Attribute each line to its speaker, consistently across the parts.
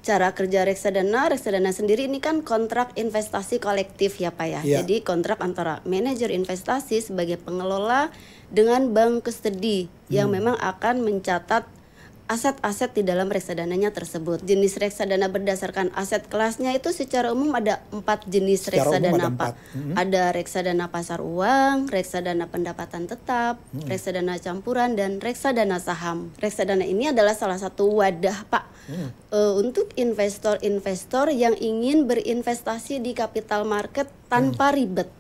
Speaker 1: Cara kerja reksadana sendiri ini kan kontrak investasi kolektif ya Pak ya.
Speaker 2: Iya.
Speaker 1: Jadi kontrak antara manajer investasi sebagai pengelola dengan bank custody yang memang akan mencatat aset-aset di dalam reksadananya tersebut. Jenis reksadana berdasarkan aset kelasnya itu secara umum ada 4 jenis
Speaker 2: Secara umum
Speaker 1: reksadana
Speaker 2: ada
Speaker 1: Pak.
Speaker 2: 4.
Speaker 1: Ada reksadana pasar uang, reksadana pendapatan tetap, reksadana campuran, dan reksadana saham. Reksadana ini adalah salah satu wadah Pak untuk investor-investor yang ingin berinvestasi di capital market tanpa ribet.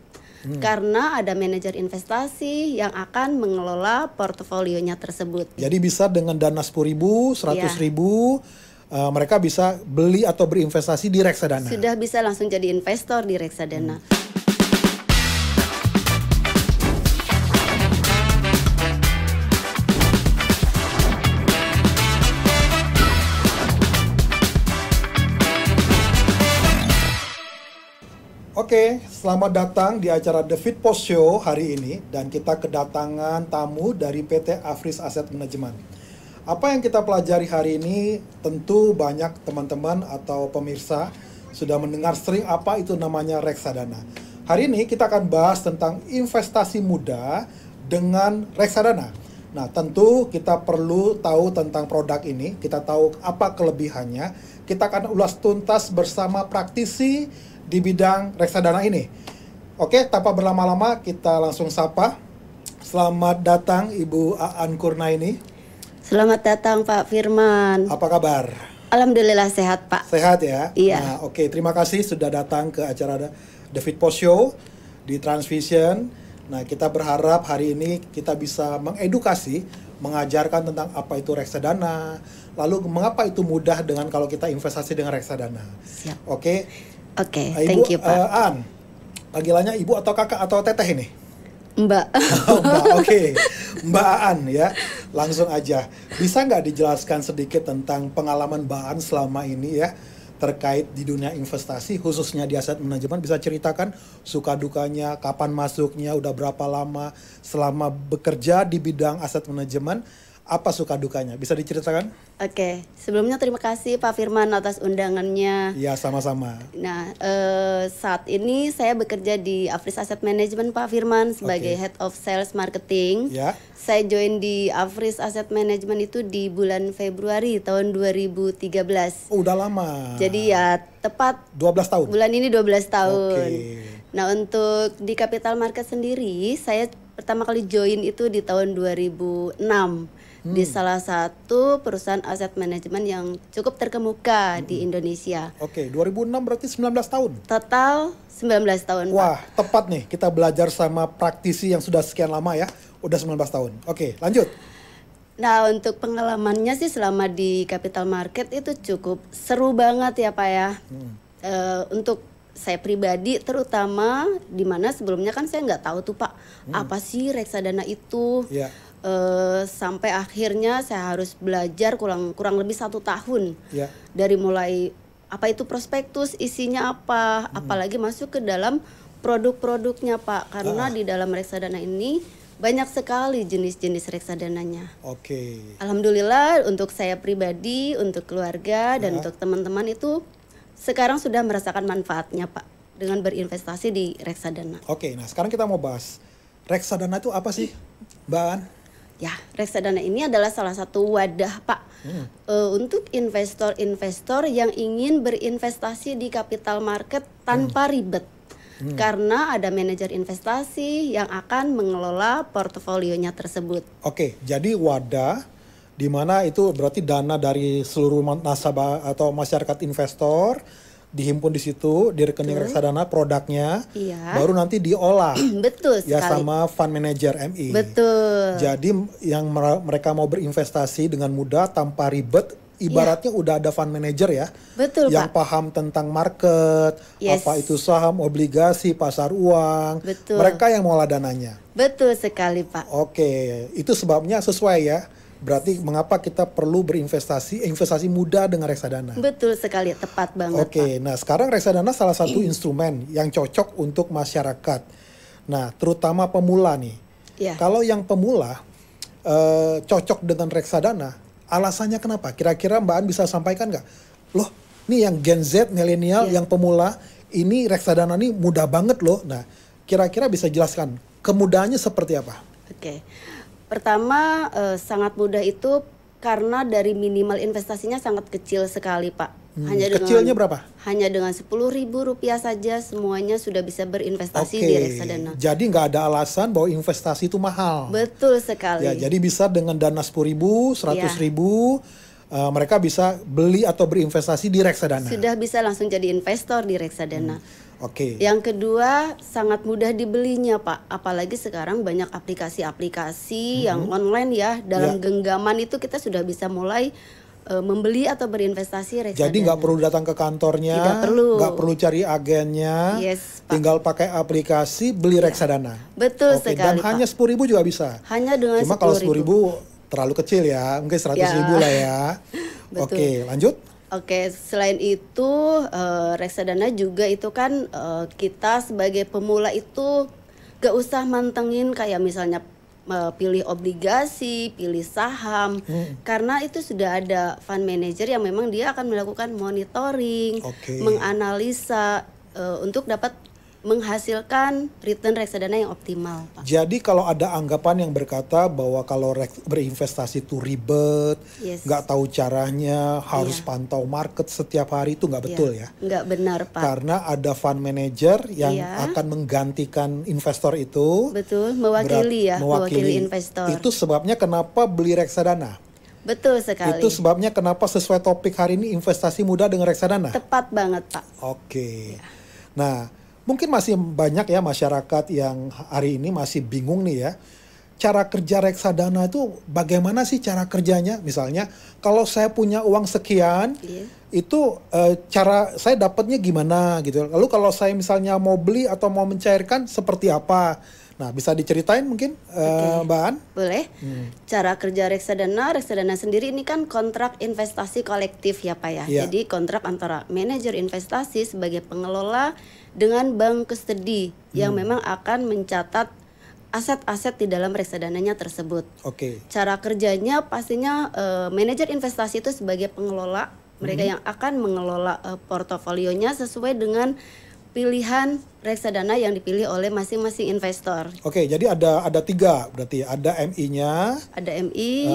Speaker 1: Karena ada manajer investasi yang akan mengelola portofolionya tersebut.
Speaker 2: Jadi bisa dengan dana 10.000, 100.000, mereka bisa beli atau berinvestasi di reksadana.
Speaker 1: Sudah bisa langsung jadi investor di reksadana.
Speaker 2: Oke, selamat datang di acara The Fit Post Show hari ini, dan kita kedatangan tamu dari PT Afris Asset Management. Apa yang kita pelajari hari ini, tentu banyak teman-teman atau pemirsa sudah mendengar sering apa itu namanya reksadana. Hari ini kita akan bahas tentang investasi muda dengan reksadana. Nah, tentu kita perlu tahu tentang produk ini, kita tahu apa kelebihannya. Kita akan ulas tuntas bersama praktisi di bidang reksadana ini. Oke, tanpa berlama-lama kita langsung sapa. Selamat datang Ibu Aan Kurnaini.
Speaker 1: Selamat datang Pak Firman.
Speaker 2: Apa kabar?
Speaker 1: Alhamdulillah sehat Pak.
Speaker 2: Sehat ya?
Speaker 1: Iya.
Speaker 2: Nah, oke, terima kasih sudah datang ke acara The Fit Post Show di Transvision. Nah, kita berharap hari ini kita bisa mengedukasi, mengajarkan tentang apa itu reksadana, lalu mengapa itu mudah dengan kalau kita investasi dengan reksadana.
Speaker 1: Siap.
Speaker 2: Oke.
Speaker 1: Oke,
Speaker 2: Ibu,
Speaker 1: thank you Pak.
Speaker 2: An, panggilannya ibu atau kakak atau teteh ini?
Speaker 1: Mbak.
Speaker 2: Oh, Mbak, oke. Mbak Aan ya, langsung aja. Bisa nggak dijelaskan sedikit tentang pengalaman Mbak Aan selama ini ya, terkait di dunia investasi, khususnya di aset manajemen? Bisa ceritakan suka dukanya, kapan masuknya, udah berapa lama, selama bekerja di bidang aset manajemen, apa suka dukanya? Bisa diceritakan?
Speaker 1: Oke, sebelumnya terima kasih Pak Firman atas undangannya.
Speaker 2: Iya, sama-sama.
Speaker 1: Nah, saat ini saya bekerja di Afris Asset Management Pak Firman sebagai Head of Sales Marketing.
Speaker 2: Ya.
Speaker 1: Saya join di Afris Asset Management itu di bulan Februari tahun 2013.
Speaker 2: Oh, udah lama.
Speaker 1: Jadi ya tepat
Speaker 2: 12 tahun.
Speaker 1: bulan ini 12 tahun.
Speaker 2: Oke.
Speaker 1: Nah, untuk di capital market sendiri, saya pertama kali join itu di tahun 2006. Di salah satu perusahaan aset manajemen yang cukup terkemuka di Indonesia.
Speaker 2: Oke, 2006 berarti 19 tahun.
Speaker 1: Total 19 tahun.
Speaker 2: Wah, tepat nih kita belajar sama praktisi yang sudah sekian lama ya. Udah 19 tahun. Oke, lanjut.
Speaker 1: Nah, untuk pengalamannya sih selama di capital market itu cukup seru banget ya Pak ya. Untuk saya pribadi terutama, di mana sebelumnya kan saya nggak tahu tuh Pak, apa sih reksadana itu.
Speaker 2: Ya.
Speaker 1: Sampai akhirnya saya harus belajar kurang lebih 1 tahun.
Speaker 2: Ya.
Speaker 1: Dari mulai apa itu prospektus, isinya apa, apalagi masuk ke dalam produk-produknya Pak. Karena di dalam reksadana ini banyak sekali jenis-jenis reksadananya.
Speaker 2: Oke.
Speaker 1: Alhamdulillah untuk saya pribadi, untuk keluarga, dan untuk teman-teman itu sekarang sudah merasakan manfaatnya Pak dengan berinvestasi di reksadana.
Speaker 2: Oke, nah sekarang kita mau bahas reksadana itu apa sih, Mbak An?
Speaker 1: Ya, reksadana ini adalah salah satu wadah Pak untuk investor-investor yang ingin berinvestasi di capital market tanpa ribet. Karena ada manajer investasi yang akan mengelola portofolionya tersebut.
Speaker 2: Oke, jadi wadah di mana itu berarti dana dari seluruh nasabah atau masyarakat investor dihimpun di situ di rekening reksadana produknya, baru nanti diolah.
Speaker 1: Betul sekali.
Speaker 2: Ya sama fund manager MI.
Speaker 1: Betul.
Speaker 2: Jadi yang mereka mau berinvestasi dengan mudah tanpa ribet, ibaratnya udah ada fund manager ya.
Speaker 1: Betul
Speaker 2: yang
Speaker 1: Pak.
Speaker 2: paham tentang market, apa itu saham, obligasi, pasar uang.
Speaker 1: Betul.
Speaker 2: Mereka yang mengolah dananya.
Speaker 1: Betul sekali Pak.
Speaker 2: Oke, itu sebabnya sesuai ya. Berarti mengapa kita perlu investasi muda dengan reksadana.
Speaker 1: Betul sekali, tepat banget
Speaker 2: Oke,
Speaker 1: Pak.
Speaker 2: nah sekarang reksadana salah satu instrumen yang cocok untuk masyarakat. Nah, terutama pemula nih.
Speaker 1: Ya.
Speaker 2: Kalau yang pemula cocok dengan reksadana, alasannya kenapa? Kira-kira Mbak An bisa sampaikan nggak? Loh, Nih yang Gen Z, milenial, yang pemula, ini reksadana ini mudah banget loh. Nah, kira-kira bisa jelaskan kemudahannya seperti apa?
Speaker 1: Oke. Pertama, sangat mudah itu karena dari minimal investasinya sangat kecil sekali, Pak.
Speaker 2: Kecilnya berapa?
Speaker 1: Hanya dengan Rp10.000 saja semuanya sudah bisa berinvestasi di reksadana.
Speaker 2: Jadi nggak ada alasan bahwa investasi itu mahal.
Speaker 1: Betul sekali.
Speaker 2: Ya, jadi bisa dengan dana 10.000, 100.000, mereka bisa beli atau berinvestasi di reksadana.
Speaker 1: Sudah bisa langsung jadi investor di reksadana.
Speaker 2: Oke.
Speaker 1: Yang kedua, sangat mudah dibelinya, Pak. Apalagi sekarang banyak aplikasi-aplikasi yang online ya. Dalam genggaman itu kita sudah bisa mulai membeli atau berinvestasi reksadana.
Speaker 2: Jadi nggak perlu datang ke kantornya, nggak perlu cari agennya, tinggal pakai aplikasi beli reksadana.
Speaker 1: Betul sekali,
Speaker 2: dan hanya 10.000 juga bisa.
Speaker 1: Hanya dengan 10.000.
Speaker 2: Cuma kalau 10.000 terlalu kecil ya, mungkin 100.000 lah ya. Oke, lanjut.
Speaker 1: Oke, selain itu reksadana juga itu kan kita sebagai pemula itu gak usah mantengin kayak misalnya pilih obligasi, pilih saham, karena itu sudah ada fund manager yang memang dia akan melakukan monitoring, menganalisa untuk dapat menghasilkan return reksadana yang optimal, Pak.
Speaker 2: Jadi kalau ada anggapan yang berkata bahwa kalau berinvestasi itu ribet, nggak tahu caranya, harus pantau market setiap hari, itu nggak betul ya?
Speaker 1: Nggak benar, Pak.
Speaker 2: Karena ada fund manager yang akan menggantikan investor itu.
Speaker 1: Betul, mewakili investor.
Speaker 2: Itu sebabnya kenapa beli reksadana.
Speaker 1: Betul sekali.
Speaker 2: Itu sebabnya kenapa sesuai topik hari ini investasi mudah dengan reksadana.
Speaker 1: Tepat banget, Pak.
Speaker 2: Oke. Nah, mungkin masih banyak ya masyarakat yang hari ini masih bingung nih ya. Cara kerja reksadana itu bagaimana sih cara kerjanya? Misalnya kalau saya punya uang sekian, itu cara saya dapatnya gimana gitu. Lalu kalau saya misalnya mau beli atau mau mencairkan seperti apa? Nah, bisa diceritain mungkin Mbak An?
Speaker 1: Boleh. Cara kerja reksadana sendiri ini kan kontrak investasi kolektif ya Pak ya. Jadi kontrak antara manajer investasi sebagai pengelola dengan bank custody yang memang akan mencatat aset-aset di dalam reksadananya tersebut. Cara kerjanya pastinya manajer investasi itu sebagai pengelola, mereka yang akan mengelola portofolionya sesuai dengan pilihan reksadana yang dipilih oleh masing-masing investor.
Speaker 2: Jadi ada 3 berarti. Ada MI-nya,
Speaker 1: ada MI,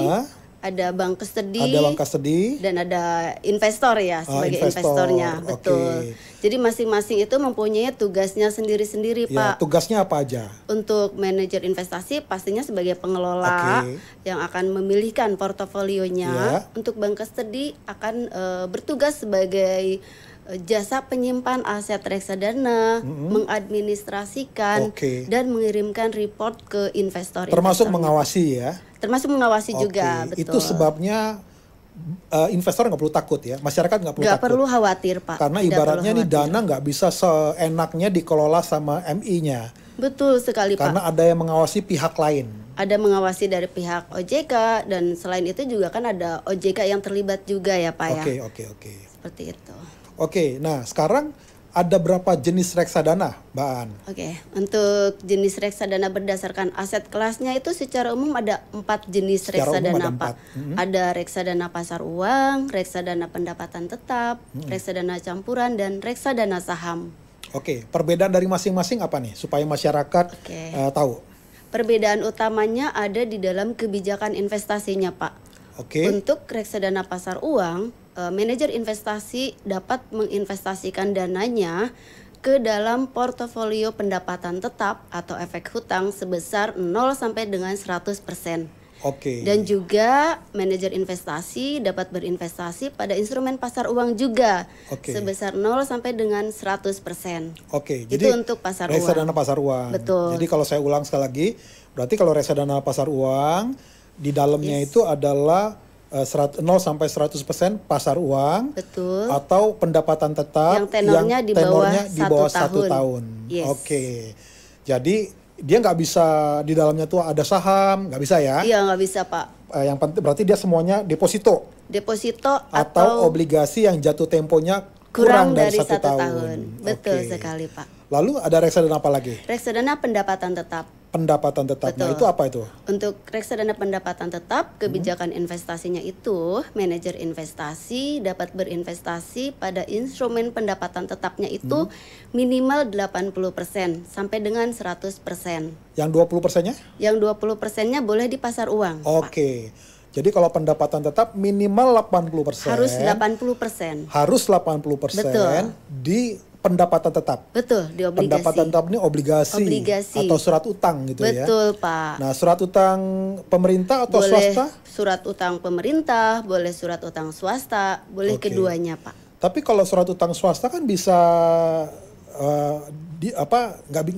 Speaker 1: ada bank custody, dan ada investor ya sebagai investornya. Betul. Jadi masing-masing itu mempunyai tugasnya sendiri-sendiri, Pak.
Speaker 2: Tugasnya apa aja?
Speaker 1: Untuk manajer investasi pastinya sebagai pengelola yang akan memilihkan portofolionya. Untuk bank custody akan bertugas sebagai jasa penyimpan aset reksadana, mengadministrasikan dan mengirimkan report ke investor.
Speaker 2: Termasuk mengawasi ya?
Speaker 1: Termasuk mengawasi juga, betul.
Speaker 2: Itu sebabnya investor nggak perlu takut ya, masyarakat nggak perlu takut.
Speaker 1: Nggak perlu khawatir, Pak.
Speaker 2: Karena ibaratnya nih dana nggak bisa seenaknya dikelola sama MI-nya.
Speaker 1: Betul sekali, Pak.
Speaker 2: Karena ada yang mengawasi pihak lain.
Speaker 1: Ada mengawasi dari pihak OJK, dan selain itu juga kan ada OJK yang terlibat juga ya, Pak ya. Seperti itu.
Speaker 2: Nah sekarang ada berapa jenis reksadana, Mbak An?
Speaker 1: Untuk jenis reksadana berdasarkan aset kelasnya itu secara umum ada 4 jenis reksadana, Pak. Ada reksadana pasar uang, reksadana pendapatan tetap, reksadana campuran, dan reksadana saham.
Speaker 2: Perbedaan dari masing-masing apa nih supaya masyarakat tahu?
Speaker 1: Perbedaan utamanya ada di dalam kebijakan investasinya, Pak. Untuk reksadana pasar uang, manajer investasi dapat menginvestasikan dananya ke dalam portofolio pendapatan tetap atau efek hutang sebesar 0 sampai dengan 100%. Dan juga manajer investasi dapat berinvestasi pada instrumen pasar uang juga sebesar 0 sampai dengan 100%.
Speaker 2: Jadi
Speaker 1: itu untuk pasar
Speaker 2: reksadana
Speaker 1: uang.
Speaker 2: Pasar uang.
Speaker 1: Betul.
Speaker 2: Jadi kalau saya ulang sekali lagi, berarti kalau reksadana pasar uang di dalamnya itu adalah 0 sampai 100% pasar uang.
Speaker 1: Betul.
Speaker 2: Atau pendapatan tetap
Speaker 1: yang tenornya di bawah 1 tahun.
Speaker 2: Jadi dia nggak bisa di dalamnya tuh ada saham, nggak bisa ya?
Speaker 1: Iya, nggak bisa, Pak.
Speaker 2: Yang penting berarti dia semuanya deposito atau obligasi yang jatuh temponya kurang dari 1 tahun.
Speaker 1: Betul sekali, Pak.
Speaker 2: Lalu ada reksadana apa lagi?
Speaker 1: Reksadana pendapatan tetap.
Speaker 2: pendapatan tetap. Nah,
Speaker 1: Betul.
Speaker 2: itu apa itu?
Speaker 1: Untuk reksadana pendapatan tetap, kebijakan investasinya itu manajer investasi dapat berinvestasi pada instrumen pendapatan tetapnya itu minimal 80% sampai dengan 100%.
Speaker 2: Yang 20%-nya?
Speaker 1: Yang 20%-nya boleh di pasar uang, Pak.
Speaker 2: Oke. Jadi kalau pendapatan tetap minimal 80%.
Speaker 1: Harus 80%.
Speaker 2: Harus 80%
Speaker 1: Betul.
Speaker 2: di pendapatan tetap.
Speaker 1: Betul, di obligasi.
Speaker 2: Pendapatan tetap ini obligasi,
Speaker 1: Obligasi.
Speaker 2: atau surat utang gitu ya.
Speaker 1: Betul, Pak.
Speaker 2: Nah, surat utang pemerintah atau
Speaker 1: Boleh
Speaker 2: swasta?
Speaker 1: surat utang pemerintah, boleh surat utang swasta, boleh
Speaker 2: Oke.
Speaker 1: keduanya, Pak.
Speaker 2: Tapi kalau surat utang swasta kan bisa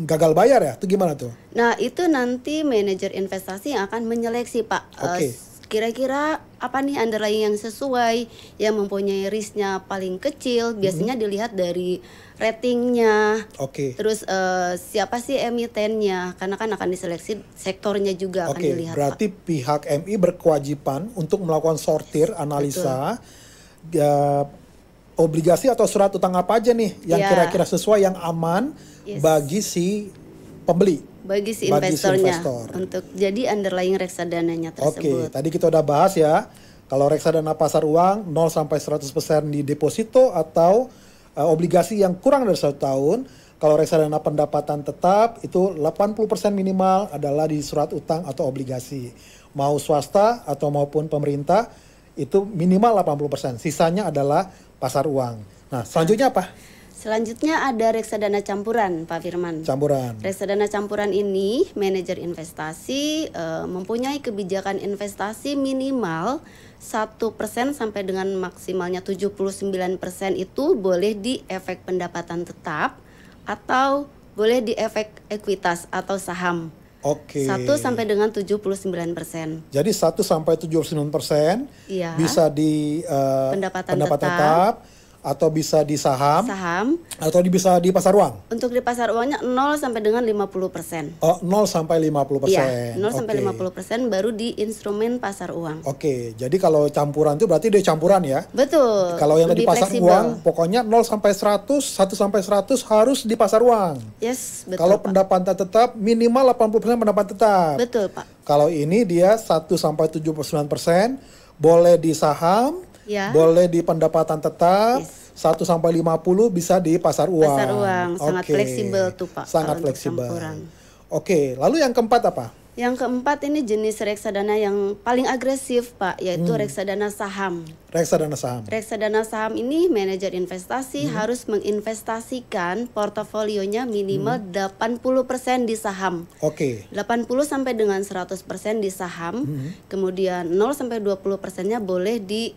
Speaker 2: gagal bayar ya? Itu gimana tuh?
Speaker 1: Nah, itu nanti manajer investasi yang akan menyeleksi, Pak.
Speaker 2: Oke.
Speaker 1: Kira-kira apa nih underlying yang sesuai, yang mempunyai risknya paling kecil. Biasanya dilihat dari ratingnya.
Speaker 2: Oke.
Speaker 1: Terus siapa sih emitennya? Karena kan akan diseleksi sektornya juga akan
Speaker 2: Oke,
Speaker 1: dilihat,
Speaker 2: berarti
Speaker 1: Pak.
Speaker 2: pihak MI berkewajiban untuk melakukan sortir, analisa obligasi atau surat utang apa aja nih yang
Speaker 1: Ya.
Speaker 2: kira-kira sesuai, yang aman
Speaker 1: Yes.
Speaker 2: bagi si pembeli.
Speaker 1: Bagi si
Speaker 2: Bagi si
Speaker 1: investornya
Speaker 2: investor.
Speaker 1: untuk jadi underlying reksadananya
Speaker 2: Oke,
Speaker 1: tersebut.
Speaker 2: tadi kita udah bahas ya. Kalau reksadana pasar uang 0 sampai 100% di deposito atau obligasi yang kurang dari 1 tahun. Kalau reksadana pendapatan tetap itu 80% minimal adalah di surat utang atau obligasi. Mau swasta atau maupun pemerintah itu minimal 80%. Sisanya adalah pasar uang. Nah, selanjutnya apa?
Speaker 1: Selanjutnya ada reksadana campuran, Pak Firman.
Speaker 2: Campuran.
Speaker 1: Reksadana campuran ini manajer investasi mempunyai kebijakan investasi minimal 1% sampai dengan maksimalnya 79% itu boleh di efek pendapatan tetap atau boleh di efek ekuitas atau saham.
Speaker 2: Oke.
Speaker 1: 1 sampai dengan 79%.
Speaker 2: Jadi 1 sampai 79%
Speaker 1: Iya.
Speaker 2: bisa di
Speaker 1: Pendapatan
Speaker 2: tetap atau bisa di saham
Speaker 1: Saham.
Speaker 2: atau bisa di pasar uang.
Speaker 1: Untuk di pasar uangnya 0 sampai dengan 50%.
Speaker 2: Oh, 0 sampai 50%.
Speaker 1: Iya, 0 sampai
Speaker 2: Oke.
Speaker 1: 50% baru di instrumen pasar uang.
Speaker 2: Oke, jadi kalau campuran itu berarti dia campuran ya.
Speaker 1: Betul.
Speaker 2: Kalau yang tadi
Speaker 1: lebih
Speaker 2: pasar
Speaker 1: fleksibel.
Speaker 2: uang, pokoknya 0 sampai 100, 1 sampai 100 harus di pasar uang.
Speaker 1: Yes, betul.
Speaker 2: Kalau
Speaker 1: Pak.
Speaker 2: pendapatan tetap minimal 80% pendapatan tetap.
Speaker 1: Betul, Pak.
Speaker 2: Kalau ini dia 1 sampai 79% boleh di saham,
Speaker 1: Ya.
Speaker 2: boleh di pendapatan tetap.
Speaker 1: Yes.
Speaker 2: 1 sampai 50 bisa di pasar uang.
Speaker 1: Pasar uang sangat
Speaker 2: Oke.
Speaker 1: fleksibel tuh, Pak.
Speaker 2: Sangat
Speaker 1: kalau untuk
Speaker 2: fleksibel.
Speaker 1: campuran.
Speaker 2: Oke, lalu yang keempat apa?
Speaker 1: Yang keempat ini jenis reksadana yang paling agresif, Pak, yaitu reksadana saham.
Speaker 2: Reksadana saham.
Speaker 1: Reksadana saham ini manajer investasi harus menginvestasikan portofolionya minimal 80% di saham.
Speaker 2: Oke.
Speaker 1: 80 sampai dengan 100% di saham. Kemudian 0 sampai 20%-nya boleh di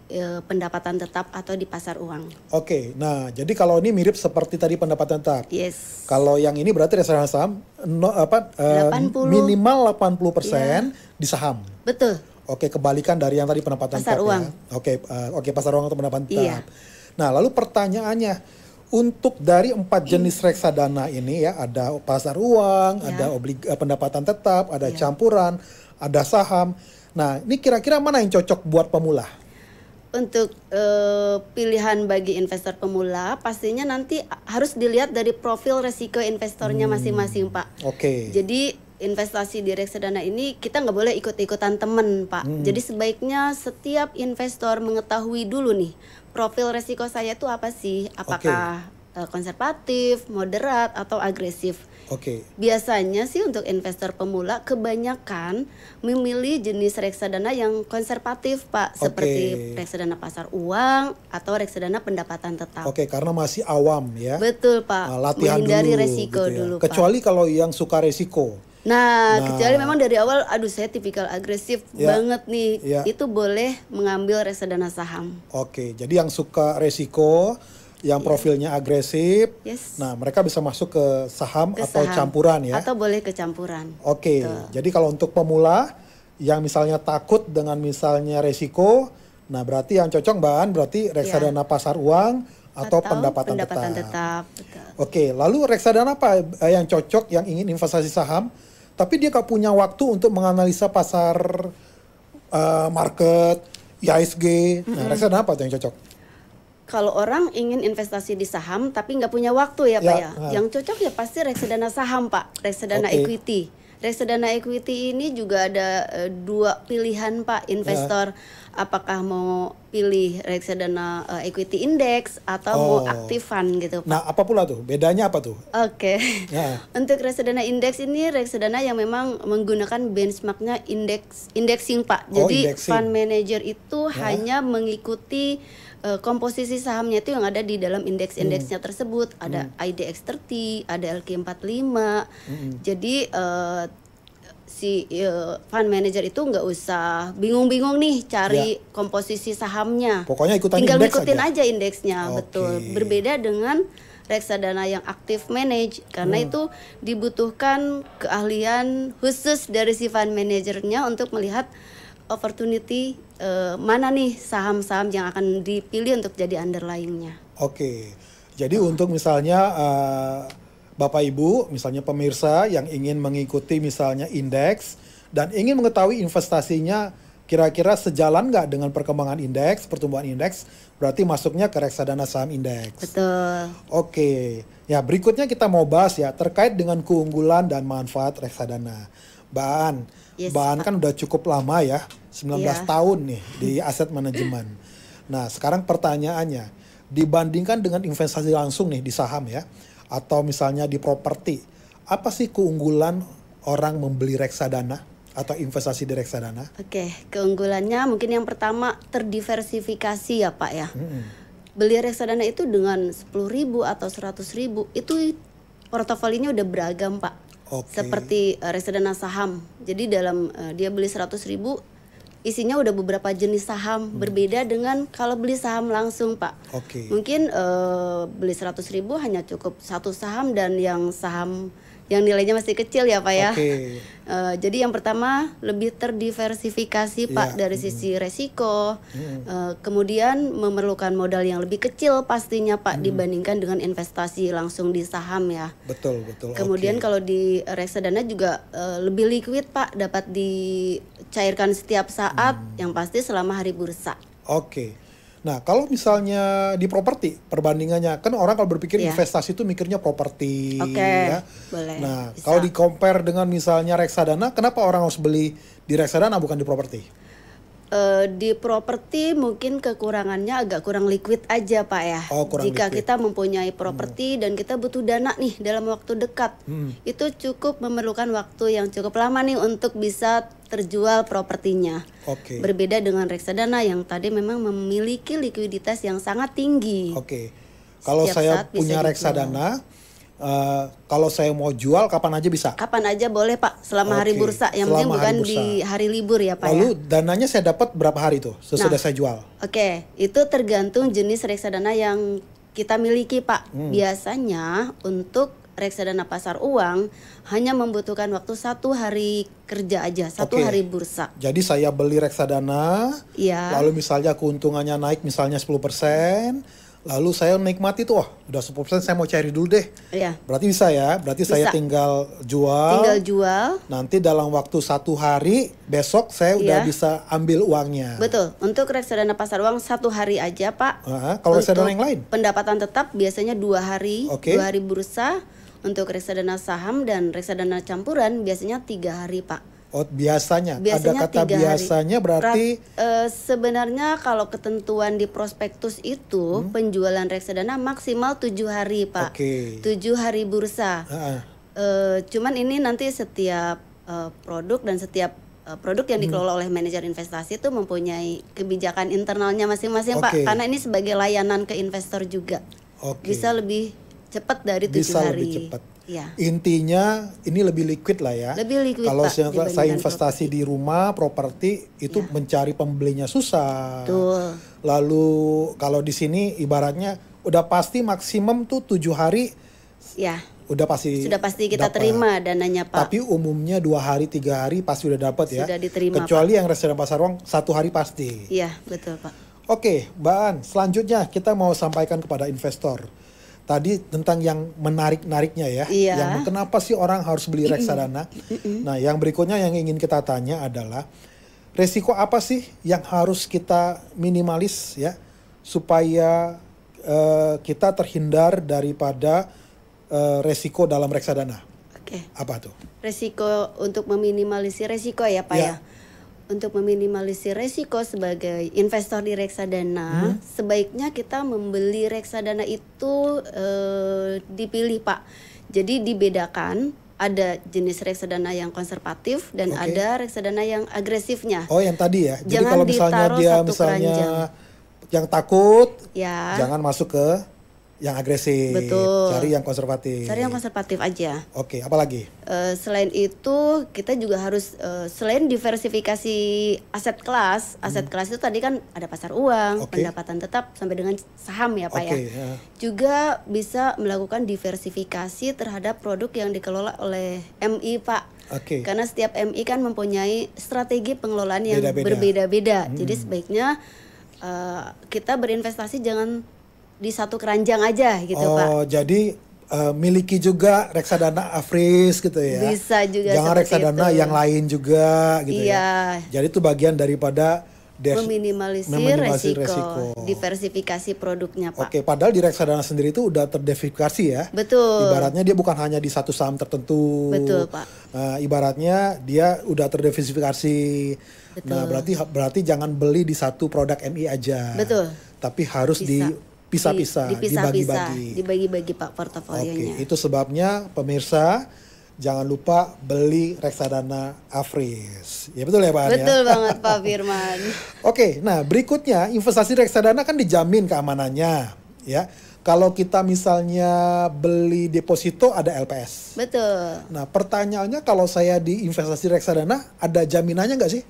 Speaker 1: pendapatan tetap atau di pasar uang.
Speaker 2: Oke. Nah, jadi kalau ini mirip seperti tadi pendapatan tetap.
Speaker 1: Yes.
Speaker 2: Kalau yang ini berarti reksadana saham
Speaker 1: 80.
Speaker 2: minimal 80% di saham.
Speaker 1: Betul.
Speaker 2: Oke, kebalikan dari yang tadi pendapatan
Speaker 1: Pasar
Speaker 2: tetap
Speaker 1: uang.
Speaker 2: ya. Oke, pasar uang atau pendapatan
Speaker 1: Iya.
Speaker 2: tetap. Nah, lalu pertanyaannya, untuk dari 4 jenis reksadana ini ya, ada pasar uang,
Speaker 1: Iya.
Speaker 2: ada pendapatan tetap, ada
Speaker 1: Iya.
Speaker 2: campuran, ada saham. Nah, ini kira-kira mana yang cocok buat pemula?
Speaker 1: Untuk pilihan bagi investor pemula pastinya nanti harus dilihat dari profil resiko investornya masing-masing, Pak.
Speaker 2: Oke.
Speaker 1: Jadi investasi di reksadana ini kita nggak boleh ikut-ikutan temen, Pak. Jadi sebaiknya setiap investor mengetahui dulu nih profil resiko saya itu apa sih? Apakah konservatif, moderat, atau agresif?
Speaker 2: Oke.
Speaker 1: Biasanya sih untuk investor pemula kebanyakan memilih jenis reksadana yang konservatif, Pak, seperti reksadana pasar uang atau reksadana pendapatan tetap.
Speaker 2: Oke, karena masih awam ya.
Speaker 1: Betul, Pak.
Speaker 2: Latihan
Speaker 1: Menghindari
Speaker 2: dulu
Speaker 1: resiko
Speaker 2: gitu ya.
Speaker 1: dulu, Pak.
Speaker 2: Kecuali kalau yang suka resiko.
Speaker 1: Nah, kecuali memang dari awal, aduh saya tipikal agresif
Speaker 2: Ya.
Speaker 1: banget nih,
Speaker 2: Ya.
Speaker 1: itu boleh mengambil reksadana saham.
Speaker 2: Oke, jadi yang suka resiko, yang profilnya agresif,
Speaker 1: Yes.
Speaker 2: nah mereka bisa masuk ke saham
Speaker 1: Ke
Speaker 2: atau
Speaker 1: saham.
Speaker 2: campuran ya.
Speaker 1: Atau boleh ke campuran.
Speaker 2: Oke, jadi kalau untuk pemula yang misalnya takut dengan misalnya resiko, nah berarti yang cocok Mbak An berarti reksadana pasar uang atau pendapatan tetap.
Speaker 1: tetap. Betul.
Speaker 2: Oke, lalu reksadana apa yang cocok yang ingin investasi saham, tapi dia gak punya waktu untuk menganalisa pasar market, IHSG. Nah, reksadana apa tuh yang cocok?
Speaker 1: Kalau orang ingin investasi di saham tapi nggak punya waktu ya, Pak
Speaker 2: Ya,
Speaker 1: ya. Yang cocok ya pasti reksadana saham, Pak. Reksadana
Speaker 2: Oke.
Speaker 1: equity. reksadana equity ini juga ada dua pilihan Pak investor, apakah mau pilih reksadana equity index atau mau active fund gitu Pak.
Speaker 2: Nah, apa pula tuh? Bedanya apa tuh?
Speaker 1: Oke.
Speaker 2: Ya.
Speaker 1: Untuk reksadana indeks ini reksadana yang memang menggunakan benchmarknya indexing Pak. Jadi
Speaker 2: indexing.
Speaker 1: fund manager itu hanya mengikuti komposisi sahamnya itu yang ada di dalam indeks-indeksnya tersebut. Ada IDX 30, ada LQ45. Jadi si fund manager itu nggak usah bingung-bingung nih cari komposisi sahamnya.
Speaker 2: Pokoknya ikutan
Speaker 1: tinggal
Speaker 2: indeks
Speaker 1: ngikutin aja indeksnya. Betul.
Speaker 2: Oke.
Speaker 1: Berbeda dengan reksadana yang aktif manage, karena itu dibutuhkan keahlian khusus dari si fund manajernya untuk melihat opportunity mana nih saham-saham yang akan dipilih untuk jadi underlying-nya.
Speaker 2: Oke. Jadi untuk misalnya Bapak Ibu, misalnya pemirsa yang ingin mengikuti misalnya indeks dan ingin mengetahui investasinya kira-kira sejalan nggak dengan perkembangan indeks, pertumbuhan indeks, berarti masuknya ke reksadana saham indeks.
Speaker 1: Betul.
Speaker 2: Oke. Ya, berikutnya kita mau bahas ya terkait dengan keunggulan dan manfaat reksadana. Baan.
Speaker 1: Yes,
Speaker 2: Baan kan udah cukup lama ya, 19 tahun nih di aset manajemen. Nah, sekarang pertanyaannya, dibandingkan dengan investasi langsung nih di saham ya, atau misalnya di properti, apa sih keunggulan orang membeli reksadana atau investasi di reksadana?
Speaker 1: Oke, keunggulannya mungkin yang pertama terdiversifikasi ya Pak ya. Beli reksadana itu dengan 10.000 atau 100.000 itu portofolinya udah beragam Pak.
Speaker 2: Oke.
Speaker 1: Seperti reksadana saham. Jadi dalam dia beli 100.000 isinya udah beberapa jenis saham. Berbeda dengan kalau beli saham langsung Pak.
Speaker 2: Oke.
Speaker 1: Mungkin beli 100.000 hanya cukup satu saham dan yang saham yang nilainya masih kecil ya Pak ya.
Speaker 2: Oke.
Speaker 1: Jadi yang pertama lebih terdiversifikasi Pak dari sisi resiko. Kemudian memerlukan modal yang lebih kecil pastinya Pak dibandingkan dengan investasi langsung di saham ya.
Speaker 2: Betul, betul.
Speaker 1: Kemudian kalau di reksadana juga lebih liquid Pak, dapat dicairkan setiap saat, yang pasti selama hari bursa.
Speaker 2: Oke. Nah, kalau misalnya di properti, perbandingannya, kan orang kalau berpikir investasi itu mikirnya properti.
Speaker 1: Oke,
Speaker 2: ya.
Speaker 1: boleh.
Speaker 2: Nah,
Speaker 1: Bisa.
Speaker 2: kalau di-compare dengan misalnya reksadana, kenapa orang harus beli di reksadana bukan di properti?
Speaker 1: Di properti mungkin kekurangannya agak kurang liquid aja Pak ya. Jika
Speaker 2: liquid.
Speaker 1: kita mempunyai properti dan kita butuh dana nih dalam waktu dekat, itu cukup memerlukan waktu yang cukup lama nih untuk bisa terjual propertinya.
Speaker 2: Oke.
Speaker 1: Berbeda dengan reksadana yang tadi memang memiliki likuiditas yang sangat tinggi.
Speaker 2: Oke. Kalau
Speaker 1: Setiap
Speaker 2: saya
Speaker 1: saat bisa
Speaker 2: punya
Speaker 1: dijual.
Speaker 2: reksadana, kalau saya mau jual kapan aja bisa?
Speaker 1: Kapan aja boleh Pak, selama hari
Speaker 2: Oke,
Speaker 1: bursa. Yang penting
Speaker 2: selama
Speaker 1: bukan
Speaker 2: hari bursa.
Speaker 1: di hari libur ya Pak
Speaker 2: Lalu
Speaker 1: ya.
Speaker 2: dananya saya dapat berapa hari tuh sesudah
Speaker 1: Nah.
Speaker 2: saya jual?
Speaker 1: Oke, itu tergantung jenis reksadana yang kita miliki Pak. Biasanya untuk reksadana pasar uang hanya membutuhkan waktu 1 hari kerja aja, 1
Speaker 2: Oke.
Speaker 1: hari bursa.
Speaker 2: Jadi saya beli reksadana,
Speaker 1: Iya.
Speaker 2: lalu misalnya keuntungannya naik misalnya 10%, lalu saya nikmati tuh, wah udah 10% saya mau cari dulu deh.
Speaker 1: Iya.
Speaker 2: Berarti bisa ya, berarti saya
Speaker 1: Bisa.
Speaker 2: tinggal jual,
Speaker 1: Tinggal jual.
Speaker 2: nanti dalam waktu 1 hari, besok saya udah
Speaker 1: Iya.
Speaker 2: bisa ambil uangnya.
Speaker 1: Betul. Untuk reksadana pasar uang 1 hari aja Pak.
Speaker 2: Kalau
Speaker 1: Untuk
Speaker 2: reksadana yang lain?
Speaker 1: pendapatan tetap biasanya 2 hari,
Speaker 2: Oke.
Speaker 1: 2 hari bursa. Untuk reksadana saham dan reksadana campuran biasanya 3 hari Pak.
Speaker 2: Oh biasanya,
Speaker 1: Biasanya
Speaker 2: ada kata
Speaker 1: 3 hari.
Speaker 2: biasanya berarti
Speaker 1: Sebenarnya kalau ketentuan di prospektus itu penjualan reksadana maksimal 7 hari Pak.
Speaker 2: Oke.
Speaker 1: 7 hari bursa. Cuman ini nanti setiap produk dan setiap produk yang dikelola oleh manajer investasi itu mempunyai kebijakan internalnya masing-masing Pak.
Speaker 2: Oke.
Speaker 1: Karena ini sebagai layanan ke investor juga.
Speaker 2: Oke.
Speaker 1: Bisa lebih cepat dari 7
Speaker 2: Bisa
Speaker 1: hari.
Speaker 2: lebih cepat.
Speaker 1: Ya.
Speaker 2: Intinya ini lebih liquid lah ya.
Speaker 1: Lebih liquid,
Speaker 2: Kalau
Speaker 1: Pak,
Speaker 2: saya
Speaker 1: dibandingkan
Speaker 2: investasi di rumah, properti itu mencari pembelinya susah.
Speaker 1: Betul.
Speaker 2: Lalu kalau di sini ibaratnya udah pasti maksimum tuh 7 hari
Speaker 1: Ya.
Speaker 2: udah pasti
Speaker 1: Sudah pasti kita
Speaker 2: dapat.
Speaker 1: terima dananya Pak.
Speaker 2: Tapi umumnya 2 hari 3 hari pasti udah dapat ya.
Speaker 1: Sudah diterima,
Speaker 2: Kecuali yang reksadana pasar uang 1 hari pasti.
Speaker 1: Iya, betul Pak.
Speaker 2: Oke, Mbak An, selanjutnya kita mau sampaikan kepada investor. Tadi tentang yang menarik-nariknya ya.
Speaker 1: Iya.
Speaker 2: Yang kenapa sih orang harus beli reksadana? Nah, yang berikutnya yang ingin kita tanya adalah resiko apa sih yang harus kita minimalis ya supaya kita terhindar daripada resiko dalam reksadana?
Speaker 1: Oke.
Speaker 2: Apa tuh?
Speaker 1: Resiko untuk meminimalisir resiko ya Pak ya. Untuk meminimalisir resiko sebagai investor di reksadana, sebaiknya kita membeli reksadana itu dipilih Pak. Jadi dibedakan, ada jenis reksadana yang konservatif dan ada reksadana yang agresifnya.
Speaker 2: Oh, yang tadi ya. Jadi
Speaker 1: Jangan
Speaker 2: kalau misalnya
Speaker 1: ditaruh
Speaker 2: dia
Speaker 1: satu
Speaker 2: misalnya
Speaker 1: keranjang.
Speaker 2: yang takut,
Speaker 1: Ya.
Speaker 2: jangan masuk ke yang agresif.
Speaker 1: Betul.
Speaker 2: Cari yang konservatif.
Speaker 1: Cari yang konservatif aja.
Speaker 2: Oke, apa lagi?
Speaker 1: Selain itu kita juga harus selain diversifikasi aset kelas itu tadi kan ada pasar uang, pendapatan tetap sampai dengan saham ya Pak ya. Juga bisa melakukan diversifikasi terhadap produk yang dikelola oleh MI Pak. Karena setiap MI kan mempunyai strategi pengelolaan yang berbeda-beda. Jadi sebaiknya kita berinvestasi jangan di satu keranjang aja gitu Pak.
Speaker 2: Oh, jadi miliki juga reksadana Afris gitu ya.
Speaker 1: Bisa juga.
Speaker 2: Jangan reksadana yang lain juga gitu ya. Jadi itu bagian daripada
Speaker 1: meminimalisir resiko. Diversifikasi produknya Pak.
Speaker 2: Oke, padahal di reksadana sendiri itu udah terdiversifikasi ya.
Speaker 1: Betul.
Speaker 2: Ibaratnya dia bukan hanya di satu saham tertentu.
Speaker 1: Betul Pak.
Speaker 2: Ibaratnya dia udah terdiversifikasi.
Speaker 1: Betul.
Speaker 2: Nah, berarti jangan beli di satu produk MI aja.
Speaker 1: Betul.
Speaker 2: Tapi harus dipisah-pisah,
Speaker 1: dibagi-bagi Pak portofolionya.
Speaker 2: Oke, itu sebabnya pemirsa jangan lupa beli reksadana Afris. Ya betul ya Pak?
Speaker 1: Betul banget Pak Firman.
Speaker 2: Oke, nah berikutnya investasi reksadana kan dijamin keamanannya, ya. Kalau kita misalnya beli deposito ada LPS.
Speaker 1: Betul.
Speaker 2: Nah pertanyaannya kalau saya di investasi reksadana ada jaminannya nggak sih?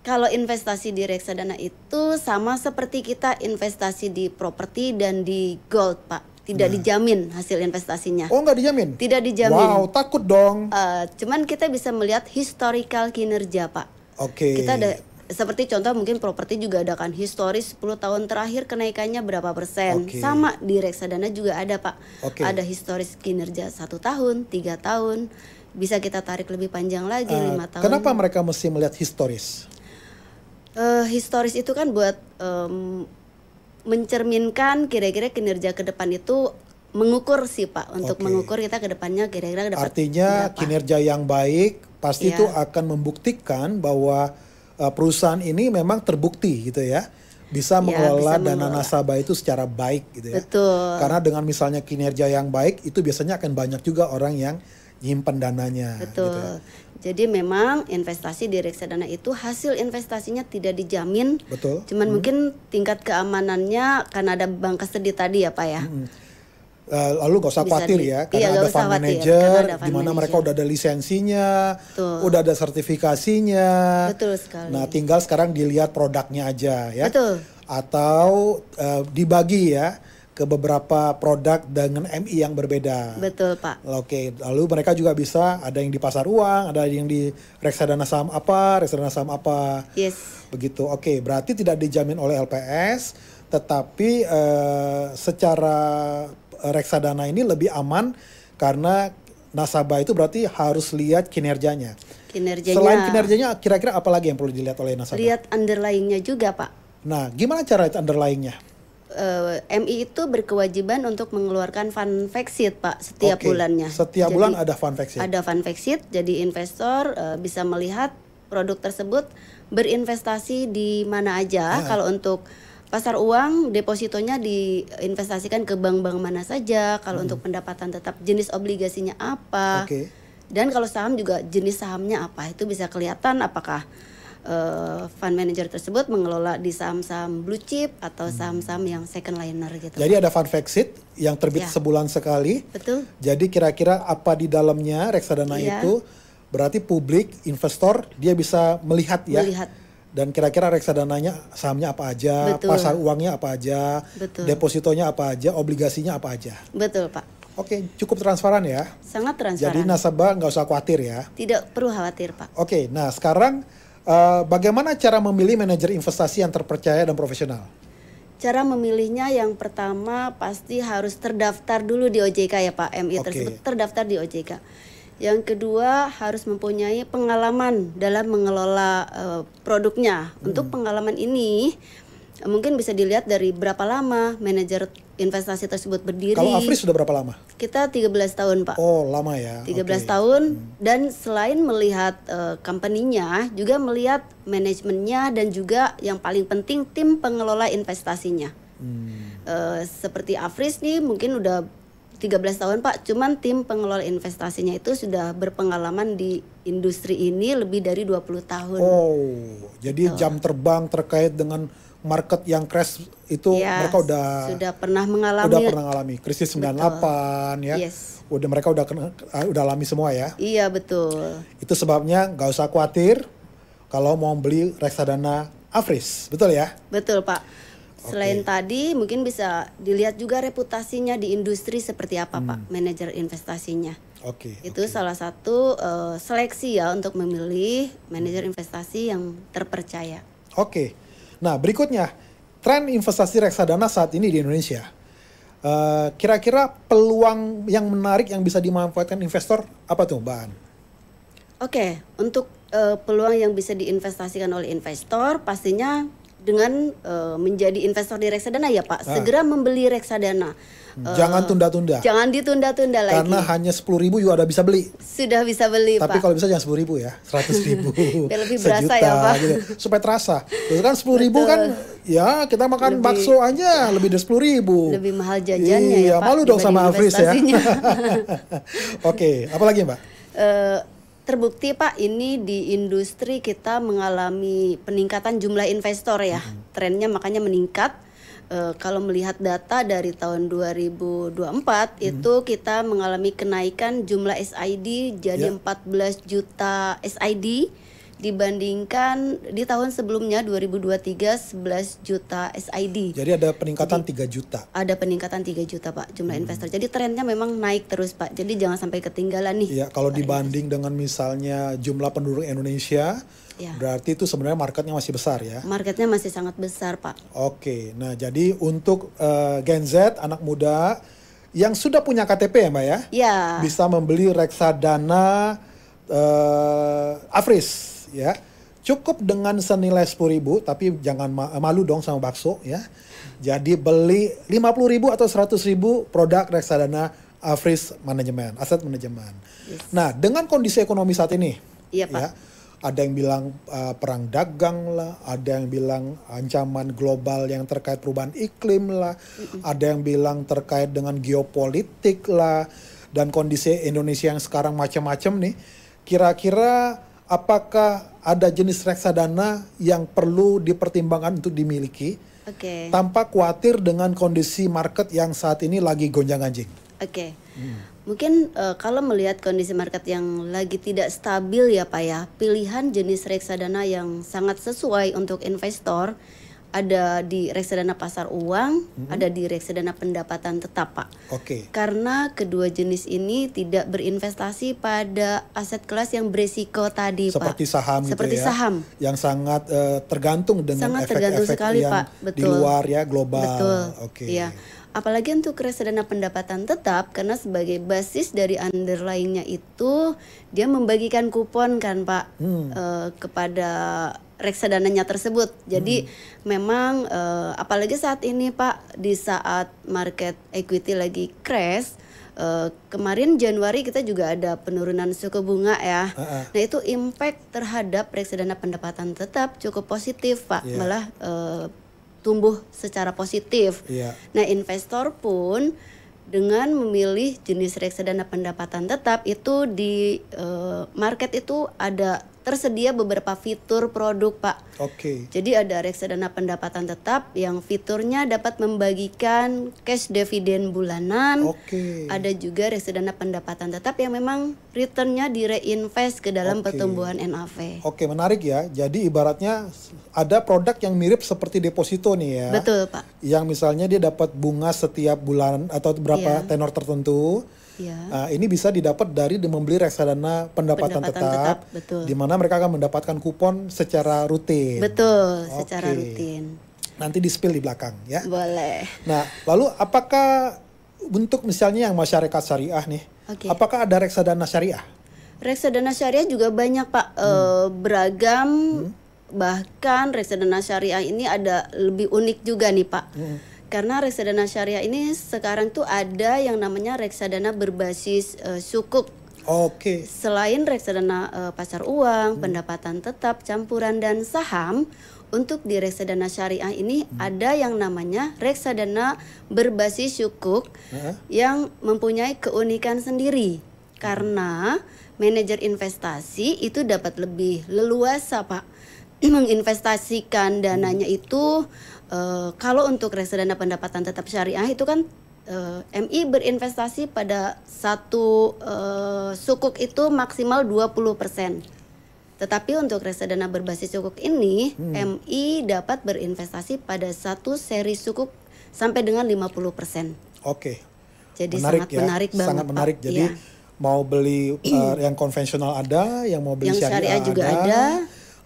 Speaker 1: Kalau investasi di reksadana itu sama seperti kita investasi di properti dan di gold Pak. Tidak dijamin hasil investasinya.
Speaker 2: Oh nggak dijamin?
Speaker 1: Tidak dijamin.
Speaker 2: Wow, takut dong.
Speaker 1: Cuman kita bisa melihat historical kinerja Pak. Kita ada seperti contoh mungkin properti juga ada kan historis 10 tahun terakhir kenaikannya berapa persen. Sama di reksadana juga ada Pak. Ada historis kinerja 1 tahun, 3 tahun. Bisa kita tarik lebih panjang lagi 5 tahun.
Speaker 2: Kenapa mereka mesti melihat historis?
Speaker 1: Historis itu kan buat mencerminkan kira-kira kinerja ke depan itu mengukur sih Pak, untuk mengukur kita ke depannya kira-kira dapat.
Speaker 2: Artinya berapa? Kinerja yang baik pasti itu akan membuktikan bahwa perusahaan ini memang terbukti gitu ya, bisa mengelola dana nasabah itu secara baik gitu ya.
Speaker 1: Betul.
Speaker 2: Karena dengan misalnya kinerja yang baik itu biasanya akan banyak juga orang yang nyimpen dananya.
Speaker 1: Betul. Gitu ya. Jadi memang investasi di reksadana itu hasil investasinya tidak dijamin.
Speaker 2: Betul.
Speaker 1: Cuman mungkin tingkat keamanannya karena ada bank custody tadi ya Pak ya.
Speaker 2: Lalu gak usah khawatir ya, karena ada fund manager, di mana mereka udah ada lisensinya, udah ada sertifikasinya.
Speaker 1: Betul sekali.
Speaker 2: Nah tinggal sekarang dilihat produknya aja ya.
Speaker 1: Betul.
Speaker 2: Atau dibagi ya ke beberapa produk dengan MI yang berbeda.
Speaker 1: Betul Pak.
Speaker 2: Oke, lalu mereka juga bisa ada yang di pasar uang, ada yang di reksadana saham apa,
Speaker 1: Yes.
Speaker 2: Begitu. Oke, berarti tidak dijamin oleh LPS, tetapi secara reksadana ini lebih aman karena nasabah itu berarti harus lihat kinerjanya. Selain kinerjanya, kira-kira apa lagi yang perlu dilihat oleh nasabah?
Speaker 1: Lihat underlyingnya juga Pak.
Speaker 2: Nah, gimana cara itu underlyingnya?
Speaker 1: MI itu berkewajiban untuk mengeluarkan fund fact sheet Pak setiap bulannya.
Speaker 2: Setiap bulan ada fund fact sheet.
Speaker 1: Ada fund fact sheet, jadi investor bisa melihat produk tersebut berinvestasi di mana aja. Kalau untuk pasar uang, depositonya diinvestasikan ke bank-bank mana saja. Kalau untuk pendapatan tetap, jenis obligasinya apa. Dan kalau saham juga jenis sahamnya apa. Itu bisa kelihatan apakah fund manager tersebut mengelola di saham-saham blue chip atau saham-saham yang second liner gitu.
Speaker 2: Jadi ada fund fact sheet yang terbit sebulan sekali.
Speaker 1: Betul.
Speaker 2: Jadi kira-kira apa di dalamnya reksadana itu, berarti publik, investor dia bisa melihat ya. Dan kira-kira reksadananya sahamnya apa aja, pasar uangnya apa aja, depositonya apa aja, obligasinya apa aja.
Speaker 1: Betul Pak.
Speaker 2: Oke, cukup transparan ya.
Speaker 1: Sangat transparan.
Speaker 2: Jadi nasabah nggak usah khawatir ya.
Speaker 1: Tidak perlu khawatir Pak.
Speaker 2: Oke, nah sekarang bagaimana cara memilih manajer investasi yang terpercaya dan profesional?
Speaker 1: Cara memilihnya yang pertama pasti harus terdaftar dulu di OJK ya Pak. MI tersebut terdaftar di OJK. Yang kedua harus mempunyai pengalaman dalam mengelola produknya. Untuk pengalaman ini mungkin bisa dilihat dari berapa lama manajer investasi tersebut berdiri.
Speaker 2: Kalau Afris sudah berapa lama?
Speaker 1: Kita 13 tahun Pak.
Speaker 2: Oh lama ya.
Speaker 1: 13 tahun dan selain melihat company-nya juga melihat manajemennya dan juga yang paling penting tim pengelola investasinya. Seperti Afris nih mungkin udah 13 tahun Pak, cuman tim pengelola investasinya itu sudah berpengalaman di industri ini lebih dari 20 tahun.
Speaker 2: Oh, jadi jam terbang terkait dengan market yang crash itu
Speaker 1: Ya,
Speaker 2: mereka sudah
Speaker 1: pernah mengalami.
Speaker 2: Udah pernah mengalami krisis 98 ya.
Speaker 1: Yes.
Speaker 2: Mereka udah alami semua ya.
Speaker 1: Iya betul.
Speaker 2: Itu sebabnya nggak usah khawatir kalau mau beli reksadana Afris, betul ya?
Speaker 1: Betul Pak. Selain tadi mungkin bisa dilihat juga reputasinya di industri seperti apa Pak, manajer investasinya. Itu salah satu seleksi ya untuk memilih manajer investasi yang terpercaya.
Speaker 2: Nah berikutnya tren investasi reksadana saat ini di Indonesia. Kira-kira peluang yang menarik yang bisa dimanfaatkan investor apa tuh Mbak An?
Speaker 1: Untuk peluang yang bisa diinvestasikan oleh investor pastinya dengan menjadi investor di reksadana ya Pak, segera membeli reksadana.
Speaker 2: Jangan tunda-tunda.
Speaker 1: Jangan ditunda-tunda lagi.
Speaker 2: Karena hanya 10.000 juga udah bisa beli.
Speaker 1: Sudah bisa beli
Speaker 2: Tapi
Speaker 1: Pak.
Speaker 2: kalau bisa jangan 10.000 ya, 100.000,
Speaker 1: Biar lebih berasa
Speaker 2: sejuta,
Speaker 1: ya Pak.
Speaker 2: gitu. Supaya terasa. Terus kan 10.000 kan, ya kita makan bakso aja lebih dari 10.000.
Speaker 1: Lebih mahal jajannya ya Pak.
Speaker 2: Malu dong sama Afris ya. Apalagi Mbak?
Speaker 1: Terbukti Pak, ini di industri kita mengalami peningkatan jumlah investor ya. Trennya makanya meningkat. Kalau melihat data dari tahun 2024 itu kita mengalami kenaikan jumlah SID jadi 14 juta SID dibandingkan di tahun sebelumnya 2023 11 juta SID.
Speaker 2: Jadi ada peningkatan 3 juta.
Speaker 1: Ada peningkatan 3 juta Pak jumlah investor. Jadi trennya memang naik terus Pak. Jadi jangan sampai ketinggalan nih.
Speaker 2: Iya, kalau dibanding dengan misalnya jumlah penduduk Indonesia, berarti itu sebenarnya marketnya masih besar ya.
Speaker 1: Marketnya masih sangat besar Pak.
Speaker 2: Nah jadi untuk Gen Z, anak muda yang sudah punya KTP ya Mbak ya, bisa membeli reksadana Afris ya. Cukup dengan senilai 10.000, tapi jangan malu dong sama bakso ya. Jadi beli 50.000 atau 100.000 produk reksadana Afris manajemen, aset manajemen. Nah, dengan kondisi ekonomi saat ini,
Speaker 1: Pak.
Speaker 2: Ada yang bilang perang dagang lah, ada yang bilang ancaman global yang terkait perubahan iklim lah, ada yang bilang terkait dengan geopolitik lah, dan kondisi Indonesia yang sekarang macam-macam nih. Kira-kira apakah ada jenis reksadana yang perlu dipertimbangkan untuk dimiliki tanpa khawatir dengan kondisi market yang saat ini lagi gonjang-ganjing?
Speaker 1: Mungkin kalau melihat kondisi market yang lagi tidak stabil ya Pak ya, pilihan jenis reksadana yang sangat sesuai untuk investor ada di reksadana pasar uang, ada di reksadana pendapatan tetap Pak. Karena kedua jenis ini tidak berinvestasi pada aset kelas yang berisiko tadi Pak.
Speaker 2: Seperti saham
Speaker 1: Seperti
Speaker 2: gitu ya.
Speaker 1: Saham.
Speaker 2: Yang sangat tergantung dengan efek-efek yang
Speaker 1: Pak.
Speaker 2: Di luar ya, global.
Speaker 1: Betul. Iya. Apalagi untuk reksadana pendapatan tetap, karena sebagai basis dari underlying-nya itu dia membagikan kupon kan Pak kepada reksadananya tersebut. Jadi memang apalagi saat ini Pak, di saat market equity lagi crash, kemarin Januari kita juga ada penurunan suku bunga ya. Nah itu impact terhadap reksadana pendapatan tetap cukup positif Pak, malah tumbuh secara positif. Nah investor pun dengan memilih jenis reksadana pendapatan tetap itu di market itu ada tersedia beberapa fitur produk Pak. Jadi ada reksadana pendapatan tetap yang fiturnya dapat membagikan cash dividen bulanan. Ada juga reksadana pendapatan tetap yang memang returnnya direinvest ke dalam pertumbuhan NAV.
Speaker 2: Menarik ya. Jadi ibaratnya ada produk yang mirip seperti deposito nih ya.
Speaker 1: Betul Pak.
Speaker 2: Yang misalnya dia dapat bunga setiap bulan atau berapa tenor tertentu. Ini bisa didapat dari membeli reksadana pendapatan tetap di mana mereka akan mendapatkan kupon secara rutin.
Speaker 1: Betul, secara rutin.
Speaker 2: Nanti di-spill di belakang ya.
Speaker 1: Boleh.
Speaker 2: Nah, lalu apakah untuk misalnya yang masyarakat syariah nih, apakah ada reksadana syariah?
Speaker 1: Reksadana syariah juga banyak Pak, beragam. Bahkan reksadana syariah ini ada lebih unik juga nih Pak. Karena reksadana syariah ini sekarang tuh ada yang namanya reksadana berbasis sukuk.
Speaker 2: Oke.
Speaker 1: Selain reksadana pasar uang, pendapatan tetap, campuran dan saham, untuk di reksadana syariah ini ada yang namanya reksadana berbasis sukuk yang mempunyai keunikan sendiri. Karena manajer investasi itu dapat lebih leluasa, Pak, menginvestasikan dananya itu. Kalau untuk reksadana pendapatan tetap syariah itu kan MI berinvestasi pada satu sukuk itu maksimal 20%. Tetapi untuk reksadana berbasis sukuk ini MI dapat berinvestasi pada satu seri sukuk sampai dengan 50%.
Speaker 2: Oke.
Speaker 1: Jadi
Speaker 2: menarik,
Speaker 1: sangat
Speaker 2: ya.
Speaker 1: menarik banget,
Speaker 2: Sangat menarik.
Speaker 1: Pak.
Speaker 2: Jadi mau beli yang konvensional ada, yang mau beli
Speaker 1: Yang syariah juga ada.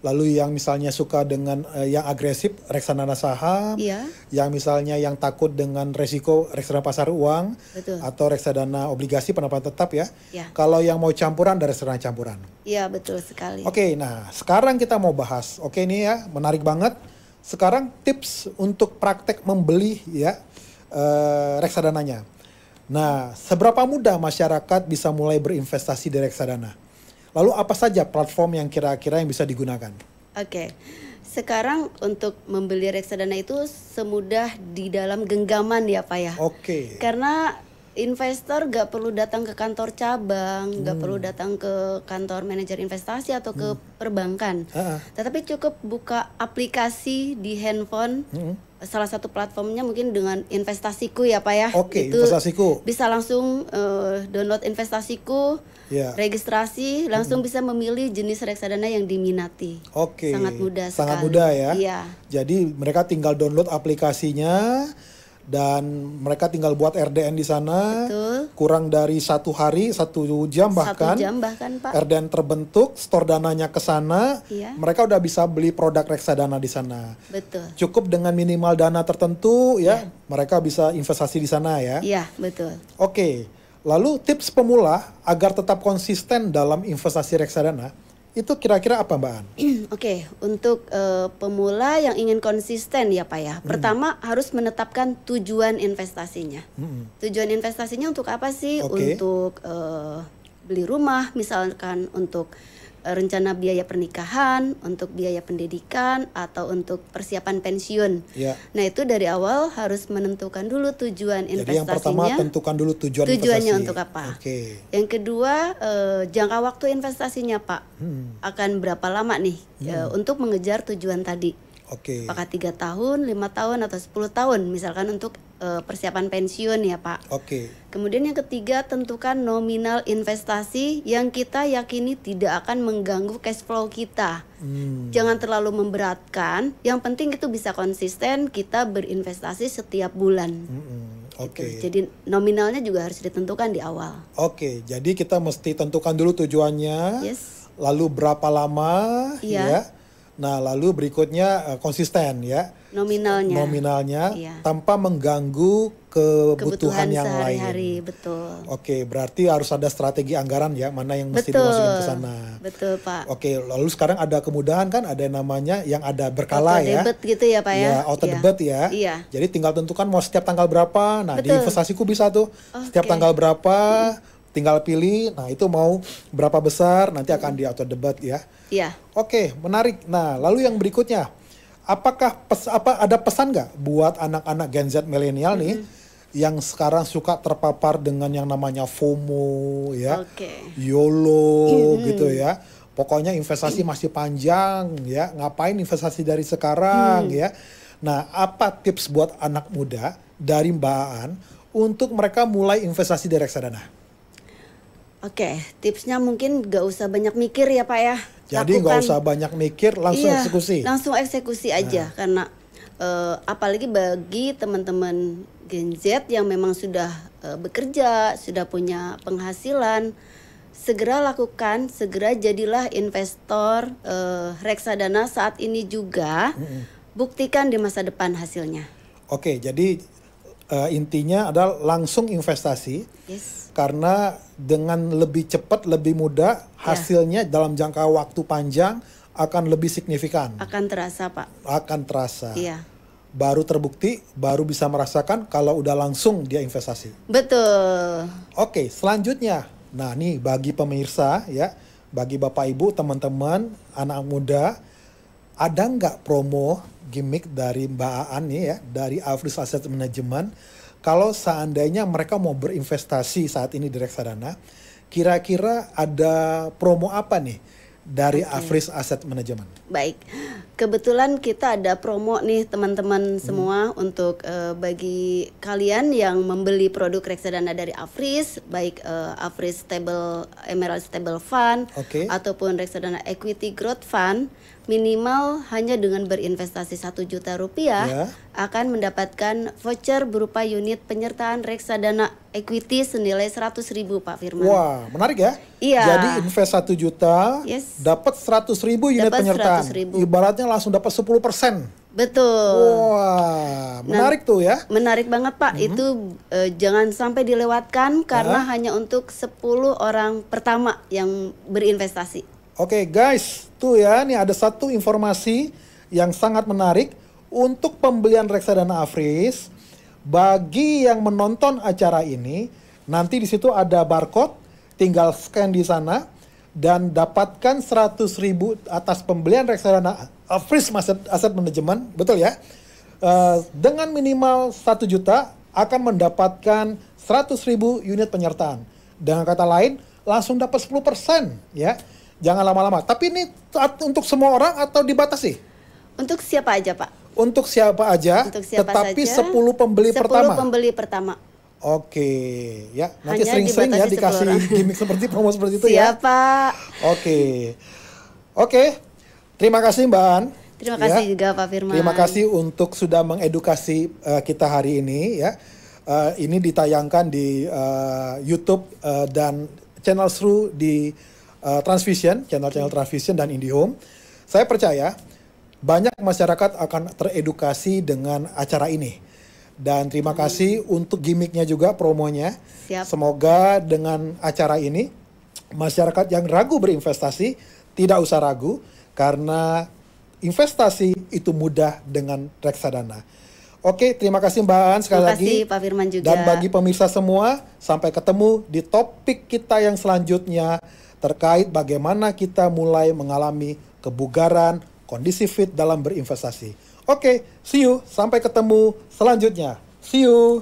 Speaker 2: Lalu yang misalnya suka dengan yang agresif reksadana saham, yang misalnya yang takut dengan resiko reksadana pasar uang, atau reksadana obligasi pendapatan tetap ya. Kalau yang mau campuran dari reksadana campuran.
Speaker 1: Iya, betul sekali.
Speaker 2: Oke, nah sekarang kita mau bahas. Oke, ini ya menarik banget. Sekarang tips untuk praktek membeli ya reksadananya. Nah, seberapa mudah masyarakat bisa mulai berinvestasi di reksadana? Lalu apa saja platform yang kira-kira yang bisa digunakan?
Speaker 1: Oke, sekarang untuk membeli reksadana itu semudah di dalam genggaman ya Pak ya.
Speaker 2: Oke.
Speaker 1: Karena investor gak perlu datang ke kantor cabang, gak perlu datang ke kantor manajer investasi atau ke perbankan. Tetapi cukup buka aplikasi di handphone. Salah satu platformnya mungkin dengan Investasiku ya Pak ya.
Speaker 2: Oke,
Speaker 1: itu
Speaker 2: Investasiku.
Speaker 1: bisa langsung download Investasiku, registrasi, langsung bisa memilih jenis reksadana yang diminati.
Speaker 2: Oke.
Speaker 1: Sangat mudah sekali.
Speaker 2: Sangat mudah ya.
Speaker 1: Iya.
Speaker 2: Jadi mereka tinggal download aplikasinya dan mereka tinggal buat RDN di sana.
Speaker 1: Betul.
Speaker 2: Kurang dari 1 hari, 1 jam bahkan.
Speaker 1: 1 jam bahkan Pak.
Speaker 2: RDN terbentuk, store dananya ke sana.
Speaker 1: Iya.
Speaker 2: Mereka udah bisa beli produk reksadana di sana.
Speaker 1: Betul.
Speaker 2: Cukup dengan minimal dana tertentu ya, mereka bisa investasi di sana ya.
Speaker 1: Iya, betul.
Speaker 2: Oke. Lalu tips pemula agar tetap konsisten dalam investasi reksadana itu kira-kira apa Mbak An?
Speaker 1: Oke, untuk pemula yang ingin konsisten ya Pak ya. Pertama harus menetapkan tujuan investasinya. Tujuan investasinya untuk apa sih? Untuk beli rumah, misalkan untuk rencana biaya pernikahan, untuk biaya pendidikan, atau untuk persiapan pensiun. Nah itu dari awal harus menentukan dulu tujuan investasinya.
Speaker 2: Jadi yang pertama tentukan dulu tujuannya
Speaker 1: investasi. Untuk apa? Yang kedua jangka waktu investasinya Pak. Akan berapa lama nih untuk mengejar tujuan tadi? Apakah 3 tahun, 5 tahun, atau 10 tahun misalkan untuk persiapan pensiun ya Pak. Kemudian yang ketiga, tentukan nominal investasi yang kita yakini tidak akan mengganggu cash flow kita. Jangan terlalu memberatkan, yang penting itu bisa konsisten kita berinvestasi setiap bulan. Jadi nominalnya juga harus ditentukan di awal.
Speaker 2: Jadi kita mesti tentukan dulu tujuannya, lalu berapa lama ya. Nah, lalu berikutnya konsisten ya. Nominalnya tanpa mengganggu kebutuhan yang lain.
Speaker 1: Betul.
Speaker 2: Berarti harus ada strategi anggaran ya, mana yang mesti dimasukin ke sana.
Speaker 1: Betul, Pak.
Speaker 2: Lalu sekarang ada kemudahan kan, ada namanya yang ada berkala ya.
Speaker 1: Auto debit gitu ya, Pak ya.
Speaker 2: Auto debit ya. Jadi tinggal tentukan mau setiap tanggal berapa. Nah, di Investasiku bisa tuh setiap tanggal berapa. Tinggal pilih, nah itu mau berapa besar, nanti akan di auto debit ya. Menarik. Nah, lalu yang berikutnya, apakah ada pesan nggak buat anak-anak Gen Z milenial nih yang sekarang suka terpapar dengan yang namanya FOMO ya, YOLO gitu ya. Pokoknya investasi masih panjang ya, ngapain investasi dari sekarang ya. Nah, apa tips buat anak muda dari Mbak An untuk mereka mulai investasi di reksadana?
Speaker 1: Tipsnya mungkin gak usah banyak mikir ya Pak ya.
Speaker 2: Jadi gak usah banyak mikir, langsung eksekusi.
Speaker 1: Langsung eksekusi aja, karena apalagi bagi teman-teman Gen Z yang memang sudah bekerja, sudah punya penghasilan, segera lakukan, segera jadilah investor reksadana saat ini juga. Buktikan di masa depan hasilnya.
Speaker 2: Jadi intinya adalah langsung investasi. Karena dengan lebih cepat, lebih mudah, hasilnya dalam jangka waktu panjang akan lebih signifikan.
Speaker 1: Akan terasa, Pak.
Speaker 2: Akan terasa. baru terbukti, baru bisa merasakan kalau udah langsung dia investasi.
Speaker 1: Betul.
Speaker 2: Oke, selanjutnya. Nah, nih bagi pemirsa ya, bagi Bapak Ibu, teman-teman, anak muda, ada nggak promo gimmick dari Mbak Aan nih ya, dari Afris Asset Management, kalau seandainya mereka mau berinvestasi saat ini di reksadana, kira-kira ada promo apa nih dari Afris Asset Management?
Speaker 1: Baik, kebetulan kita ada promo nih teman-teman semua untuk bagi kalian yang membeli produk reksadana dari Afris, baik Afris Emerald Stable Fund ataupun reksadana Equity Growth Fund, minimal hanya dengan berinvestasi 1 juta rupiah akan mendapatkan voucher berupa unit penyertaan reksadana equity senilai 100.000 Pak Firman.
Speaker 2: Wah, menarik ya.
Speaker 1: Iya.
Speaker 2: Jadi invest 1 juta, dapat 100.000 unit penyertaan.
Speaker 1: 100.000.
Speaker 2: Ibaratnya langsung dapat 10%.
Speaker 1: Betul.
Speaker 2: Wah, menarik tuh ya.
Speaker 1: Menarik banget Pak. Itu jangan sampai dilewatkan karena hanya untuk 10 orang pertama yang berinvestasi.
Speaker 2: Oke guys, tuh ya, nih ada satu informasi yang sangat menarik untuk pembelian reksadana Afris. Bagi yang menonton acara ini, nanti di situ ada barcode, tinggal scan di sana dan dapatkan 100.000 atas pembelian reksadana Afris Asset Management, betul ya? Dengan minimal 1 juta akan mendapatkan 100.000 unit penyertaan. Dengan kata lain, langsung dapat 10% ya. Jangan lama-lama. Tapi ini untuk semua orang atau dibatasi?
Speaker 1: Untuk siapa aja, Pak?
Speaker 2: Untuk siapa aja, tetapi 10 pembeli pertama.
Speaker 1: 10 pembeli pertama.
Speaker 2: Oke, ya. Nanti sering-sering ya dikasih gimmick seperti promo seperti itu ya.
Speaker 1: Siapa?
Speaker 2: Oke. Terima kasih Mbak An.
Speaker 1: Terima kasih juga Pak Firman.
Speaker 2: Terima kasih untuk sudah mengedukasi kita hari ini ya. Ini ditayangkan di YouTube dan channel Seru di Transvision, channel Transvision dan IndiHome. Saya percaya banyak masyarakat akan teredukasi dengan acara ini. Dan terima kasih untuk gimmicknya juga, promonya.
Speaker 1: Siap.
Speaker 2: Semoga dengan acara ini masyarakat yang ragu berinvestasi tidak usah ragu, karena investasi itu mudah dengan reksadana. Oke, terima kasih Mbak An sekali lagi.
Speaker 1: Terima kasih Pak Firman juga.
Speaker 2: Dan bagi pemirsa semua, sampai ketemu di topik kita yang selanjutnya terkait bagaimana kita mulai mengalami kebugaran, kondisi fit dalam berinvestasi. Oke, see you. Sampai ketemu selanjutnya. See you.